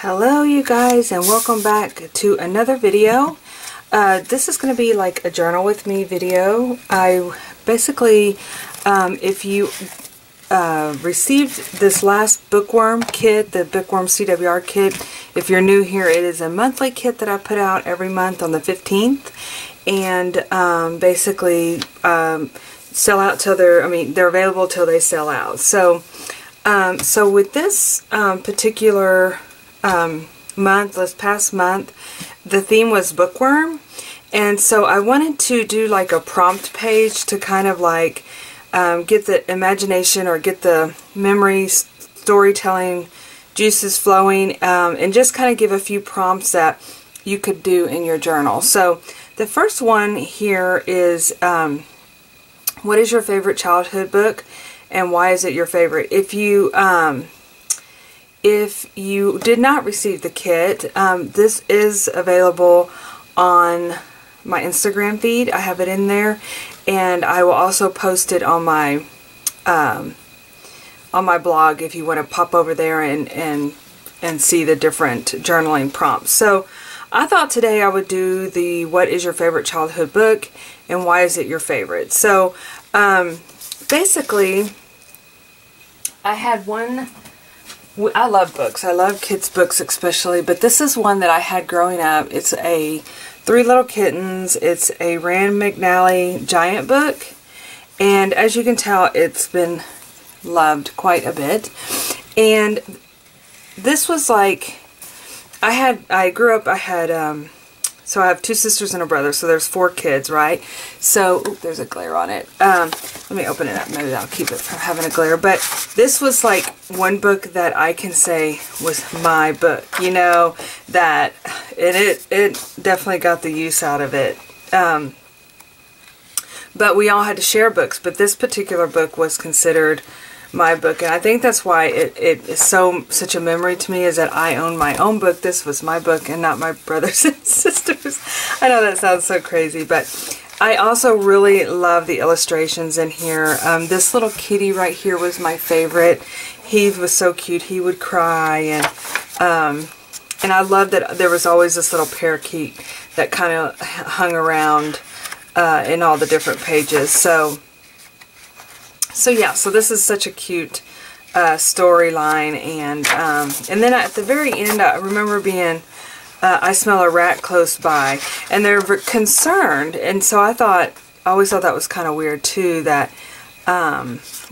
Hello you guys, and welcome back to another video. This is going to be like a journal with me video. I basically, if you received this last bookworm kit, the bookworm CWR kit, if you're new here, it is a monthly kit that I put out every month on the 15th, and basically sell out till they're available till they sell out. So with this particular this past month, the theme was bookworm, and so I wanted to do like a prompt page to kind of like get the imagination or get the memory storytelling juices flowing, and just kind of give a few prompts that you could do in your journal. So the first one here is what is your favorite childhood book and why is it your favorite? If you did not receive the kit, this is available on my Instagram feed. I have it in there, and I will also post it on my blog if you want to pop over there and see the different journaling prompts. So I thought today I would do the what is your favorite childhood book and why is it your favorite. So basically I had one. I love books. I love kids' books especially, but this is one that I had growing up. It's a Three Little Kittens. It's a Rand McNally giant book, and as you can tell, it's been loved quite a bit. And this was like, I grew up, so I have two sisters and a brother, so there's 4 kids, right? So, there's a glare on it. Let me open it up, maybe that'll keep it from having a glare. But this was like one book that I can say was my book, you know, that it definitely got the use out of it. But we all had to share books, but this particular book was considered my book, and I think that's why it is such a memory to me, is that I own my own book. This was my book and not my brothers and sisters. I know that sounds so crazy, but I also really love the illustrations in here. This little kitty right here was my favorite. He was so cute. He would cry, and I love that there was always this little parakeet that kind of hung around in all the different pages. So yeah, so this is such a cute storyline, and then at the very end, I remember being, I smell a rat close by, and they're concerned, and so I always thought that was kind of weird too, that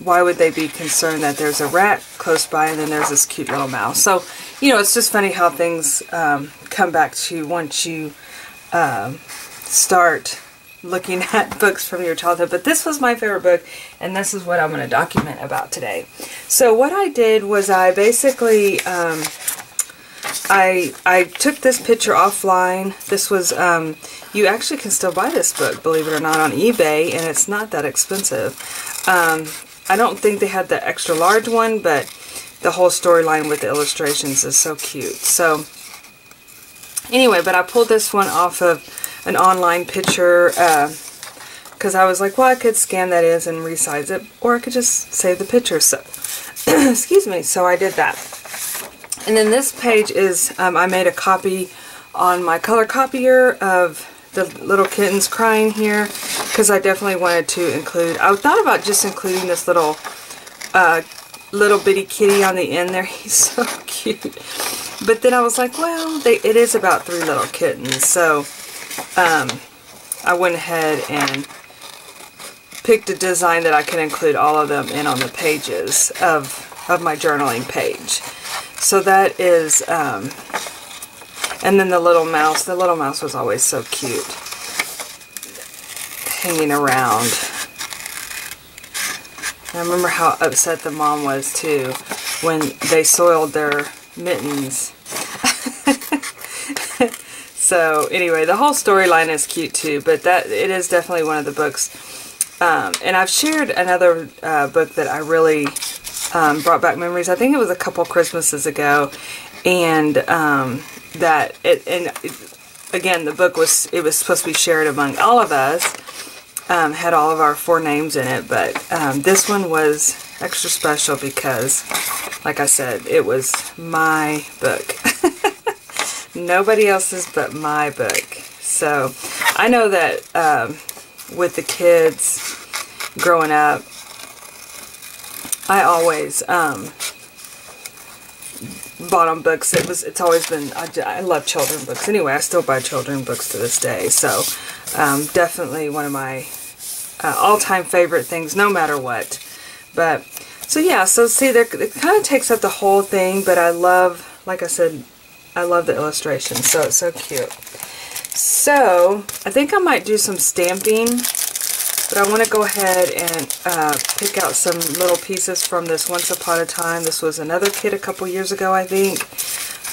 why would they be concerned that there's a rat close by and then there's this cute little mouse? So, you know, it's just funny how things come back to you once you start looking at books from your childhood. But this was my favorite book, and this is what I'm going to document about today. So what I did was I basically I took this picture offline. This was you actually can still buy this book, believe it or not, on eBay, and it's not that expensive. I don't think they had the extra large one, but the whole storyline with the illustrations is so cute. So anyway, but I pulled this one off of an online picture because I was like, well, I could scan that in and resize it, or I could just save the picture. So excuse me, so I did that. And then this page is I made a copy on my color copier of the little kittens crying here, because I definitely wanted to include, I thought about just including this little bitty kitty on the end there. He's so cute. But then I was like, well, it is about 3 little kittens, so I went ahead and picked a design that I can include all of them in on the pages of my journaling page. So that is, and then the little mouse was always so cute, hanging around. I remember how upset the mom was too when they soiled their mittens. So anyway, the whole storyline is cute too, but it is definitely one of the books. And I've shared another book that I really brought back memories. I think it was a couple Christmases ago, and again, the book was supposed to be shared among all of us. Had all of our 4 names in it, but this one was extra special because, like I said, it was my book. Nobody else's but my book. So I know that with the kids growing up, I always bought them books. It's always been, I love children books. Anyway, I still buy children books to this day. So definitely one of my all-time favorite things, no matter what. But so yeah, so see, it kind of takes up the whole thing, but I love, like I said, I love the illustration, so it's so cute. So I think I might do some stamping, but I want to go ahead and pick out some little pieces from this Once Upon a Time. This was another kit a couple years ago, I think.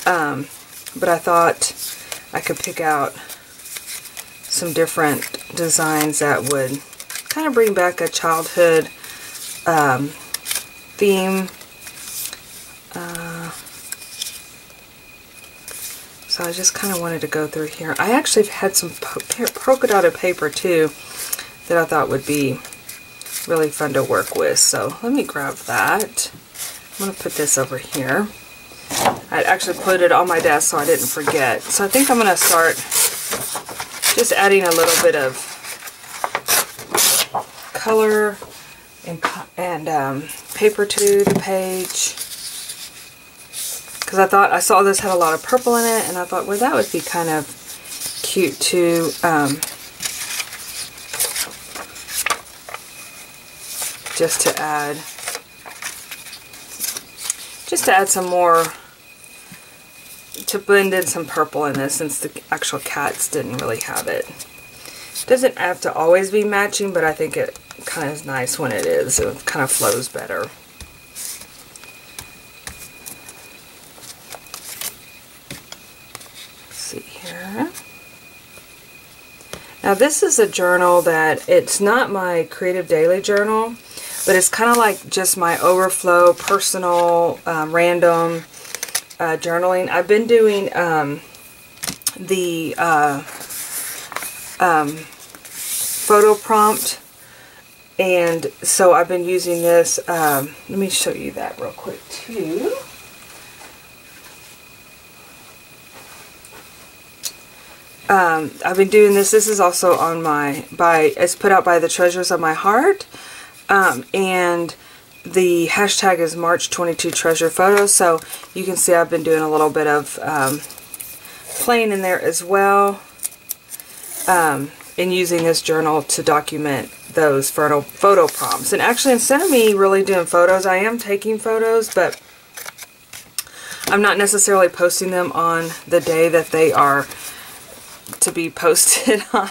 But I thought I could pick out some different designs that would kind of bring back a childhood theme. So I just kind of wanted to go through here. I actually had some polka dotted paper too that I thought would be really fun to work with. So let me grab that. I'm going to put this over here. I actually put it on my desk so I didn't forget. So I think I'm going to start just adding a little bit of color and paper to the page. Because I saw this had a lot of purple in it, and I thought, well, that would be kind of cute too. Just to add some more, to blend in some purple in this, since the actual cats didn't really have it. Doesn't have to always be matching, but I think it kind of is nice when it is. It kind of flows better. Now this is a journal that, it's not my creative daily journal, but it's kind of like just my overflow, personal, random journaling. I've been doing the photo prompt, and so I've been using this. Let me show you that real quick too. I've been doing this. This is also on my, it's put out by the Treasures of My Heart. And the hashtag is March 22 Treasure Photos. So you can see I've been doing a little bit of playing in there as well. And using this journal to document those photo prompts. And actually, instead of me really doing photos, I am taking photos, but I'm not necessarily posting them on the day that they are to be posted on,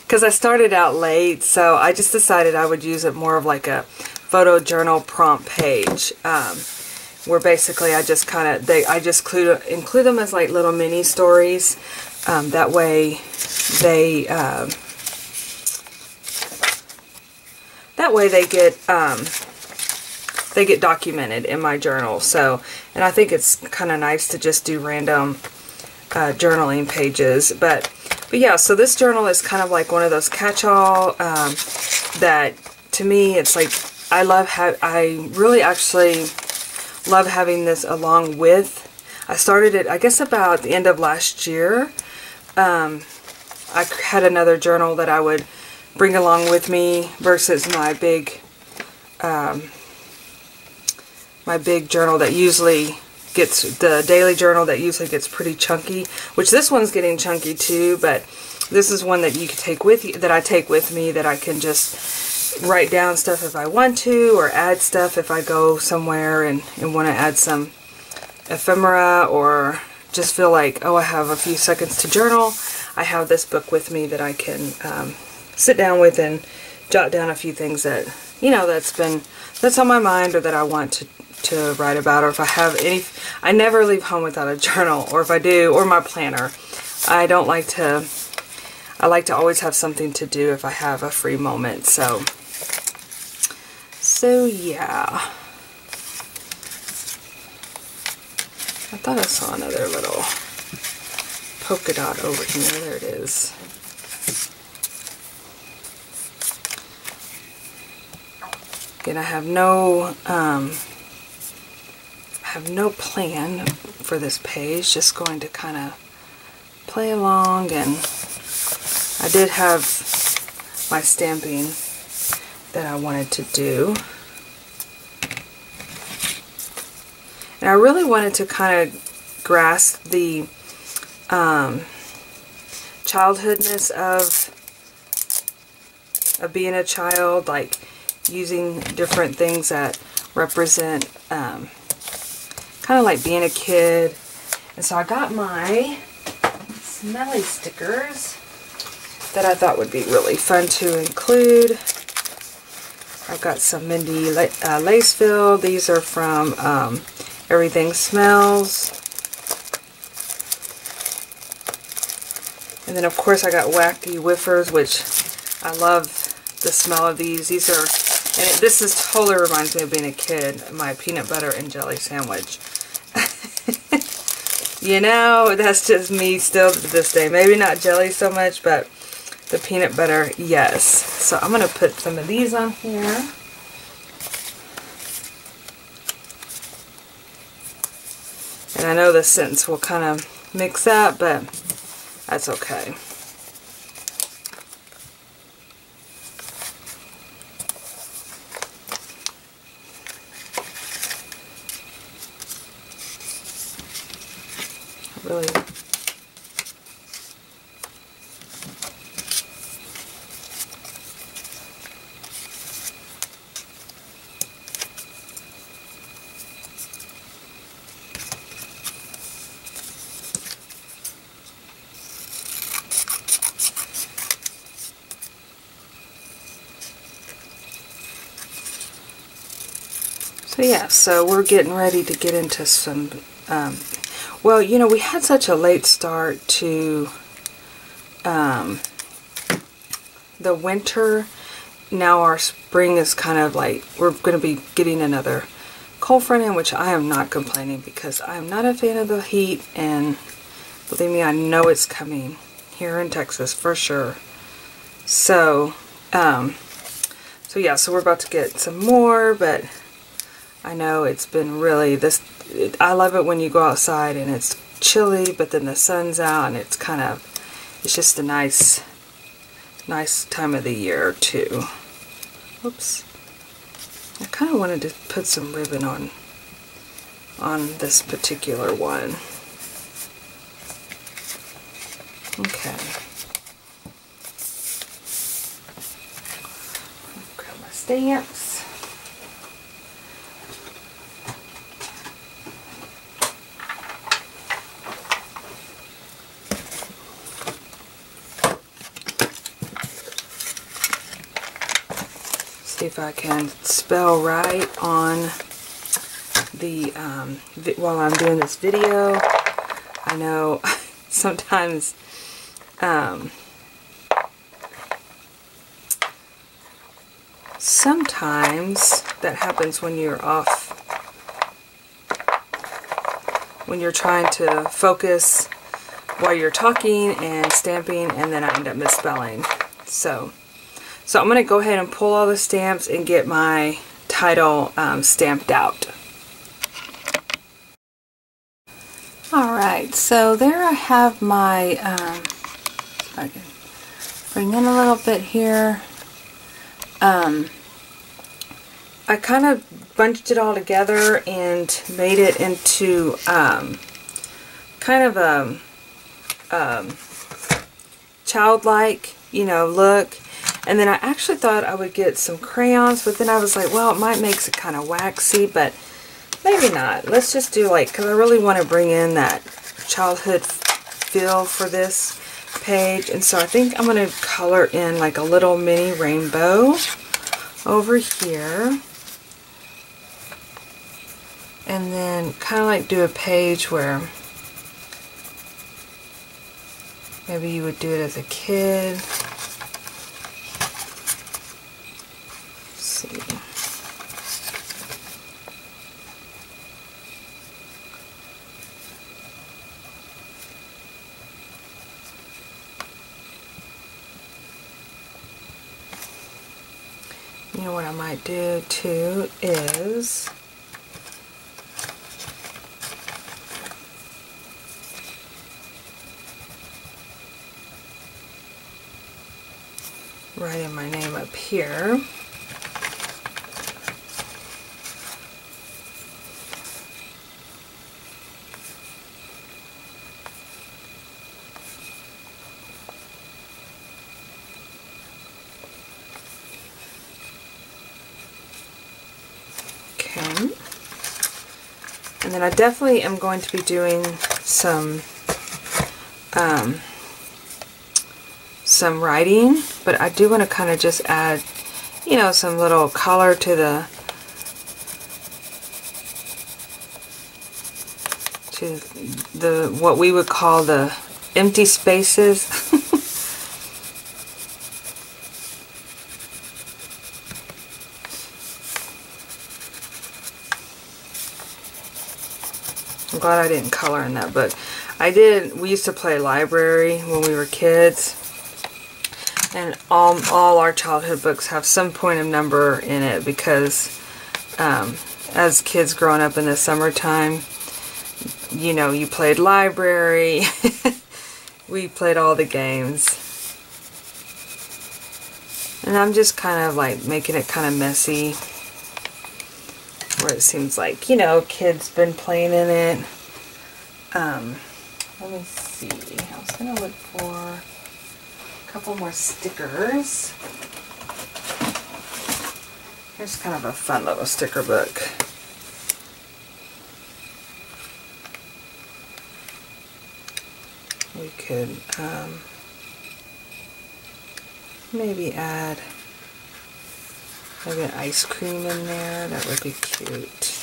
because I started out late, so I just decided I would use it more of like a photo journal prompt page, where basically I just include them as like little mini stories. That way they get documented in my journal. So, and I think it's kind of nice to just do random journaling pages, but yeah, so this journal is kind of like one of those catch-all that, to me, it's like, I really actually love having this along with, I started it, I guess, about the end of last year. I had another journal that I would bring along with me versus my big journal that usually gets, the daily journal that usually gets pretty chunky, which this one's getting chunky too, but this is one that you can take with you, that I take with me, that I can just write down stuff if I want to, or add stuff if I go somewhere and want to add some ephemera, or just feel like, oh, I have a few seconds to journal. I have this book with me that I can sit down with and jot down a few things that, you know, that's on my mind, or that I want to write about, or if I have any. I never leave home without a journal, or if I do, or my planner. I like to always have something to do if I have a free moment. So yeah. I thought I saw another little polka dot over here. There it is. Again, I have no plan for this page. Just going to kind of play along, and I did have my stamping that I wanted to do. And I really wanted to kind of grasp the childhoodness of being a child, like using different things that represent kind of like being a kid. And so I got my smelly stickers that I thought would be really fun to include. I've got some Mindy lace filled. These are from Everything Smells. And then of course I got Wacky Whiffers, which I love the smell of these. These are, and this is totally reminds me of being a kid, my peanut butter and jelly sandwich. You know, that's just me still to this day. Maybe not jelly so much, but the peanut butter, yes. So I'm going to put some of these on here. And I know the scents will kind of mix up, but that's okay. Really. So yeah, so we're getting ready to get into some, well, you know, we had such a late start to the winter. Now our spring is kind of like, we're going to be getting another cold front in, which I am not complaining because I'm not a fan of the heat, and believe me, I know it's coming here in Texas for sure. So, so yeah, so we're about to get some more, but I know it's been really, I love it when you go outside and it's chilly, but then the sun's out and it's kind of, it's just a nice time of the year too. Oops. I kind of wanted to put some ribbon on this particular one. Okay. Grab my stamps. See if I can spell right on the while I'm doing this video. I know sometimes that happens when you're off, when you're trying to focus while you're talking and stamping, and then I end up misspelling. So I'm going to go ahead and pull all the stamps and get my title stamped out. Alright, so there I have my, if I can bring in a little bit here. I kind of bunched it all together and made it into kind of a childlike, you know, look. And then I actually thought I would get some crayons, but then I was like, well, it might make it kind of waxy, but maybe not. Let's just do like, because I really want to bring in that childhood feel for this page. And so I think I'm going to color in like a little mini rainbow over here. And then kind of like do a page where maybe you would do it as a kid. See. You know what I might do too is writing my name up here. And then I definitely am going to be doing some writing, but I do want to kind of just add, you know, some little color to the what we would call the empty spaces. I'm glad I didn't color in that book. We used to play library when we were kids, and all our childhood books have some point of number in it because as kids growing up in the summertime, you know, you played library. We played all the games. And I'm just kind of like making it kind of messy, where it seems like, you know, kids been playing in it. Let me see. I was going to look for a couple more stickers. Here's kind of a fun little sticker book. We could maybe add maybe an ice cream in there. That would be cute.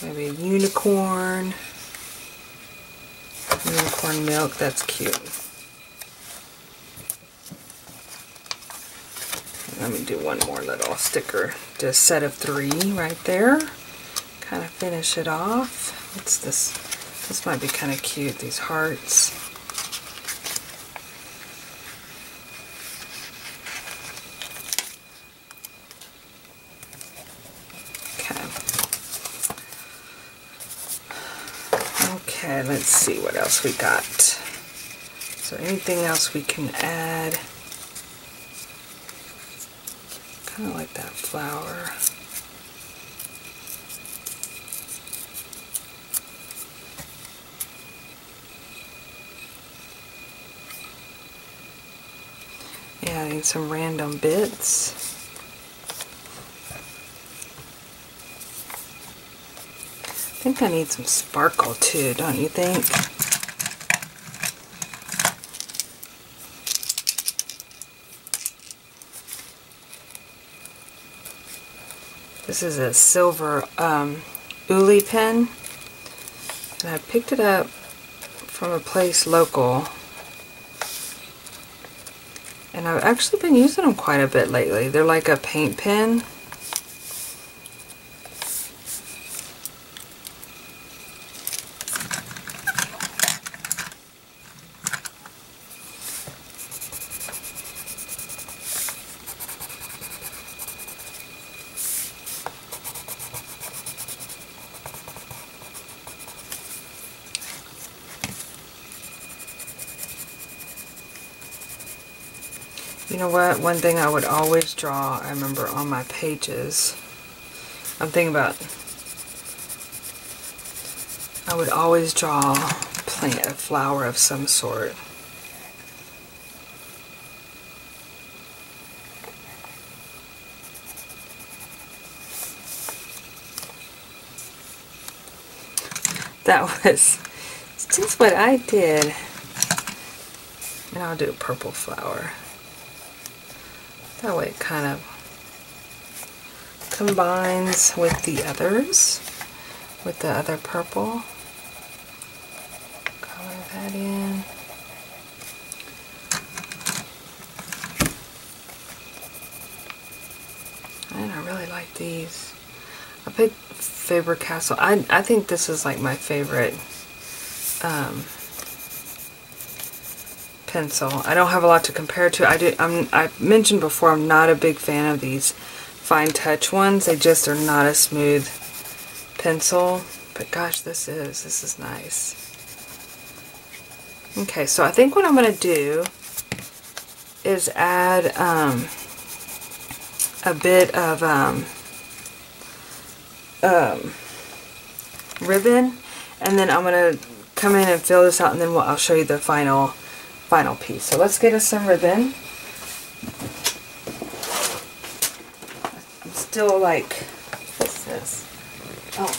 Maybe a unicorn. Unicorn milk, that's cute. Let me do one more little sticker. Just set of 3 right there. Kind of finish it off. What's this? This might be kind of cute, these hearts. Okay, let's see what else we got. Is there anything else we can add? Kind of like that flower. Adding some random bits. I think I need some sparkle too, don't you think? This is a silver Uli pen, and I picked it up from a place local, and I've actually been using them quite a bit lately. They're like a paint pen. You know what? One thing I would always draw, I remember on my pages, I'm thinking about, I would always draw a flower of some sort. That was just what I did. And I'll do a purple flower. That way it kind of combines with the others, with the other purple. Color that in. And I really like these. I picked Faber-Castell. I think this is like my favorite pencil. I don't have a lot to compare to. I mentioned before I'm not a big fan of these fine touch ones. They just are not a smooth pencil. But gosh, this is nice. Okay, so I think what I'm going to do is add a bit of ribbon, and then I'm going to come in and fill this out, and then I'll show you the final piece. So let's get us some ribbon. I'm still like, what's this? Oh,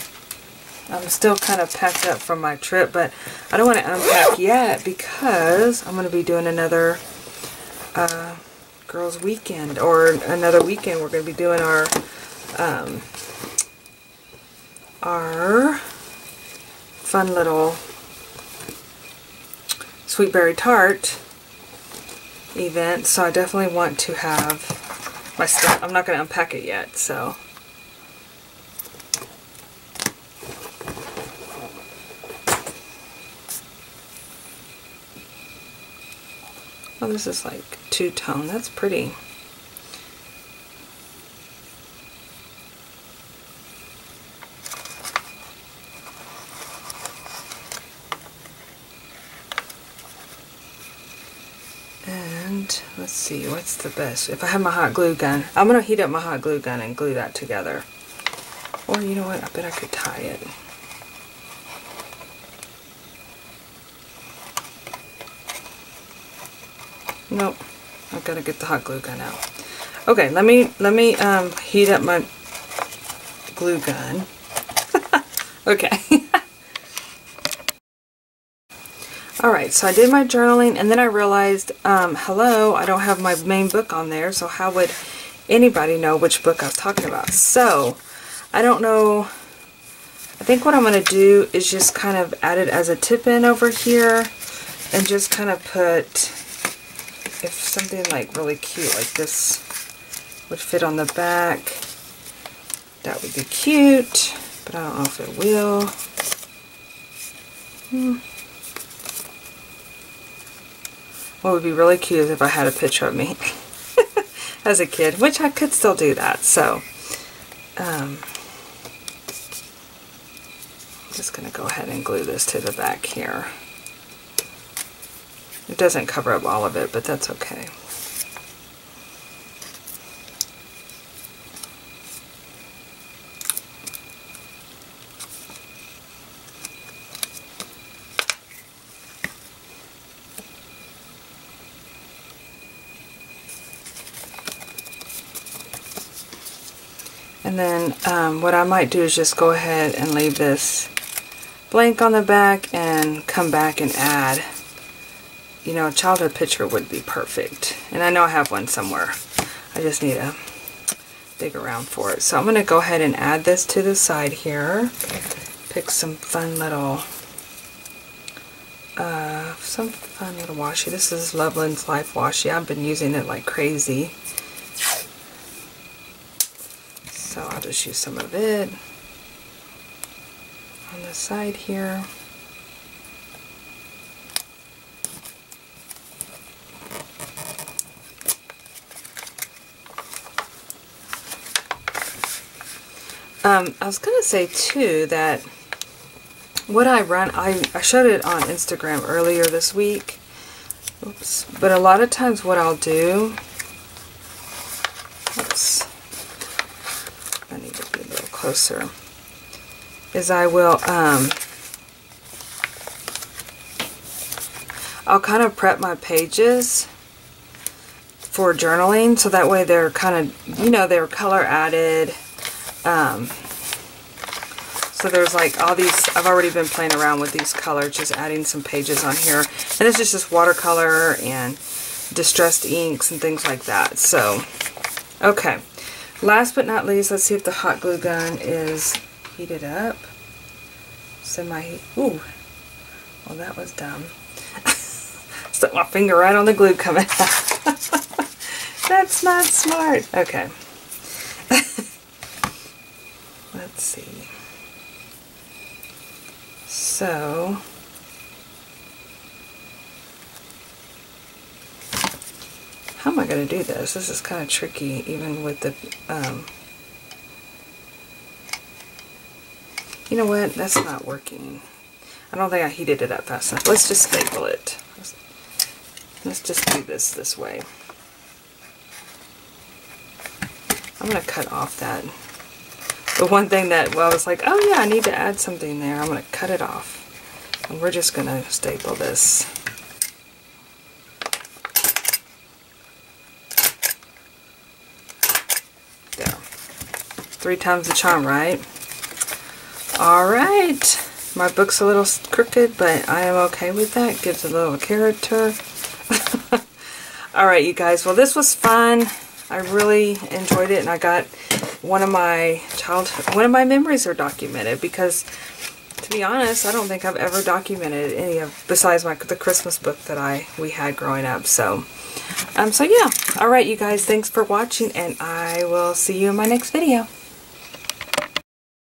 I'm still kind of packed up from my trip, but I don't want to unpack yet because I'm going to be doing another girls' weekend, or another weekend. We're going to be doing our fun little sweet berry tart event, so I definitely want to have my stuff. I'm not going to unpack it yet, so. Oh, this is like two-tone. That's pretty. And let's see, what's the best? If I have my hot glue gun, I'm going to heat up my hot glue gun and glue that together. Or you know what, I bet I could tie it. Nope, I've got to get the hot glue gun out. Okay, let me heat up my glue gun. Okay. Alright, so I did my journaling, and then I realized, hello, I don't have my main book on there, so how would anybody know which book I was talking about? So, I don't know. I think what I'm going to do is just kind of add it as a tip-in over here, and just kind of put, if something like really cute like this would fit on the back, that would be cute, but I don't know if it will. What would be really cute is if I had a picture of me as a kid, which I could still do that. So, I'm just going to go ahead and glue this to the back here. It doesn't cover up all of it, but that's okay. And then what I might do is just go ahead and leave this blank on the back and come back and add, you know, a childhood picture would be perfect. And I know I have one somewhere. I just need to dig around for it. So I'm going to go ahead and add this to the side here. Pick some fun little washi. This is Loveland's Life washi. I've been using it like crazy. So I'll just use some of it on the side here. I was going to say too that what I run, I showed it on Instagram earlier this week. Oops. But a lot of times what I'll do, oops, I need to be a little closer, is I will, I'll kind of prep my pages for journaling, so that way they're kind of, you know, they're color added. So there's like all these, I've already been playing around with these colors, just adding some pages on here. And it's just watercolor and distressed inks and things like that. So, okay. Last but not least, let's see if the hot glue gun is heated up. Semi-heat. Ooh. Well, that was dumb. Stuck my finger right on the glue coming out. That's not smart. Okay. Let's see. So, how am I going to do this? This is kind of tricky, even with the You know what? That's not working. I don't think I heated it up fast enough. Let's just staple it. Let's just do this way. I'm going to cut off that. The one thing that, well, I was like, oh yeah, I need to add something there. I'm going to cut it off. And we're just going to staple this. There. 3 times the charm, right? Alright. My book's a little crooked, but I am okay with that. Gives a little character. Alright, you guys. Well, this was fun. I really enjoyed it, and I got one of my memories are documented, because to be honest, I don't think I've ever documented any of, besides the Christmas book that we had growing up. So yeah. Alright, you guys, thanks for watching, and I will see you in my next video.